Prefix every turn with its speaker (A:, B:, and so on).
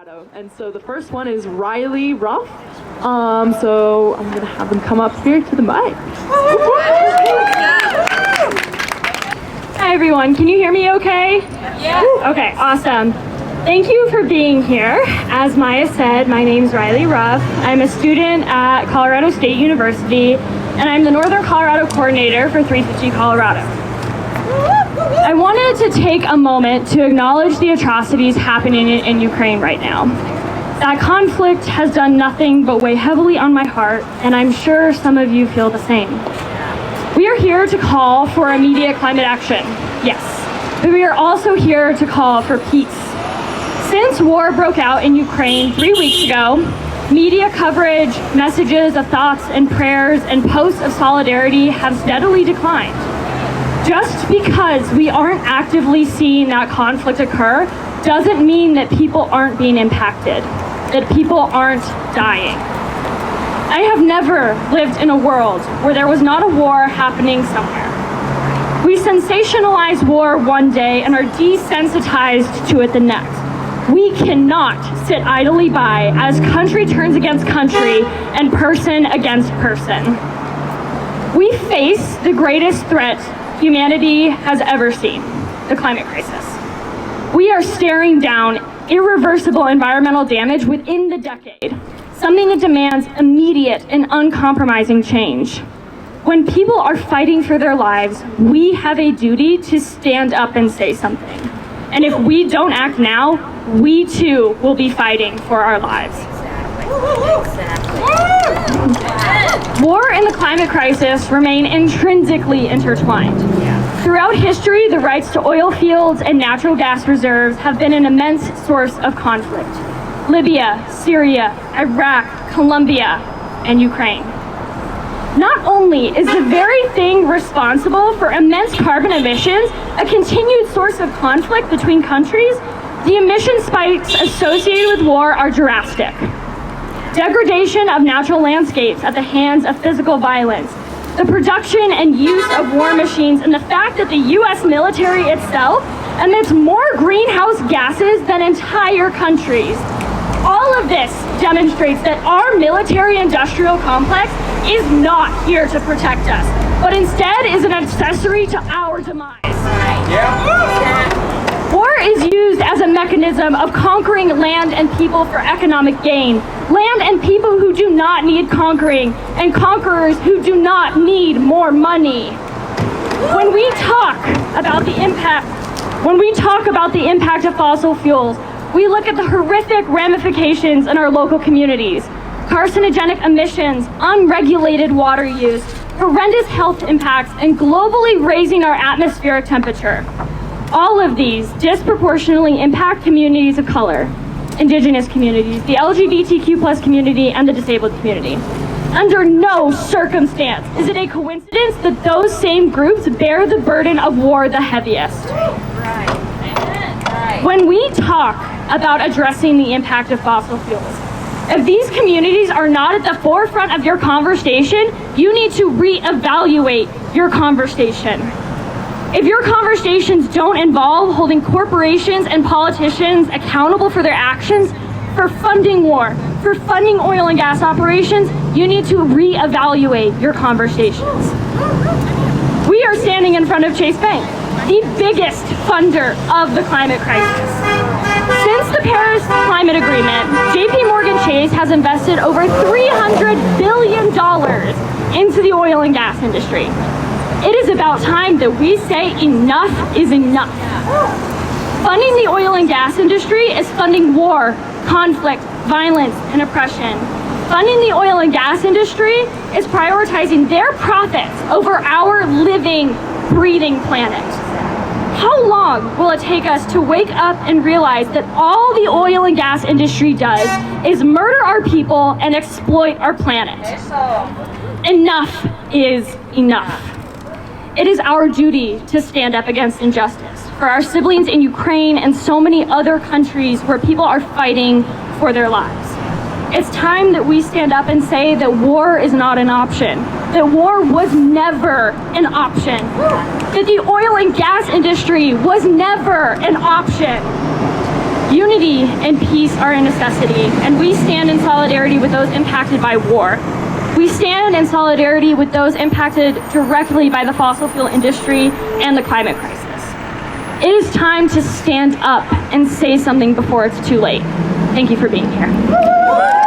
A: Colorado. And so the first one is Riley Ruff. So I'm gonna have them come up here to the mic.
B: Hi everyone, can you hear me okay?
C: Yeah.
B: Okay, awesome. Thank you for being here. As Maya said, my name's Riley Ruff. I'm a student at Colorado State University, and I'm the Northern Colorado Coordinator for 350 Colorado. I wanted to take a moment to acknowledge the atrocities happening in Ukraine right now. That conflict has done nothing but weigh heavily on my heart, and I'm sure some of you feel the same. We are here to call for immediate climate action, yes, but we are also here to call for peace. Since war broke out in Ukraine 3 weeks ago, media coverage, messages of thoughts and prayers, and posts of solidarity have steadily declined. Just because we aren't actively seeing that conflict occur doesn't mean that people aren't being impacted, that people aren't dying. I have never lived in a world where there was not a war happening somewhere. We sensationalize war one day and are desensitized to it the next. We cannot sit idly by as country turns against country and person against person. We face the greatest threat humanity has ever seen, the climate crisis. We are staring down irreversible environmental damage within the decade, something that demands immediate and uncompromising change. When people are fighting for their lives, we have a duty to stand up and say something. And if we don't act now, we too will be fighting for our lives. War and the climate crisis remain intrinsically intertwined. Throughout history, the rights to oil fields and natural gas reserves have been an immense source of conflict. Libya, Syria, Iraq, Colombia, and Ukraine. Not only is the very thing responsible for immense carbon emissions a continued source of conflict between countries, the emission spikes associated with war are drastic. Degradation of natural landscapes at the hands of physical violence, the production and use of war machines, and the fact that the U.S. military itself emits more greenhouse gases than entire countries. All of this demonstrates that our military-industrial complex is not here to protect us, but instead is an accessory to our demise. War is used as a mechanism of conquering land and people for economic gain. Land and people who do not need conquering, and conquerors who do not need more money. When we talk about the impact of fossil fuels, we look at the horrific ramifications in our local communities. Carcinogenic emissions, unregulated water use, horrendous health impacts, and globally raising our atmospheric temperature. All of these disproportionately impact communities of color, indigenous communities, the LGBTQ+ community, and the disabled community. Under no circumstance is it a coincidence that those same groups bear the burden of war the heaviest. When we talk about addressing the impact of fossil fuels, if these communities are not at the forefront of your conversation, you need to reevaluate your conversation. If your conversations don't involve holding corporations and politicians accountable for their actions, for funding war, for funding oil and gas operations, you need to reevaluate your conversations. We are standing in front of Chase Bank, the biggest funder of the climate crisis. Since the Paris Climate Agreement, JP Morgan Chase has invested over $300 billion into the oil and gas industry. It is about time that we say enough is enough. Funding the oil and gas industry is funding war, conflict, violence, and oppression. Funding the oil and gas industry is prioritizing their profits over our living, breathing planet. How long will it take us to wake up and realize that all the oil and gas industry does is murder our people and exploit our planet? Enough is enough. It is our duty to stand up against injustice for our siblings in Ukraine and so many other countries where people are fighting for their lives. It's time that we stand up and say that war is not an option, that war was never an option, that the oil and gas industry was never an option. Unity and peace are a necessity, and we stand in solidarity with those impacted by war. We stand in solidarity with those impacted directly by the fossil fuel industry and the climate crisis. It is time to stand up and say something before it's too late. Thank you for being here.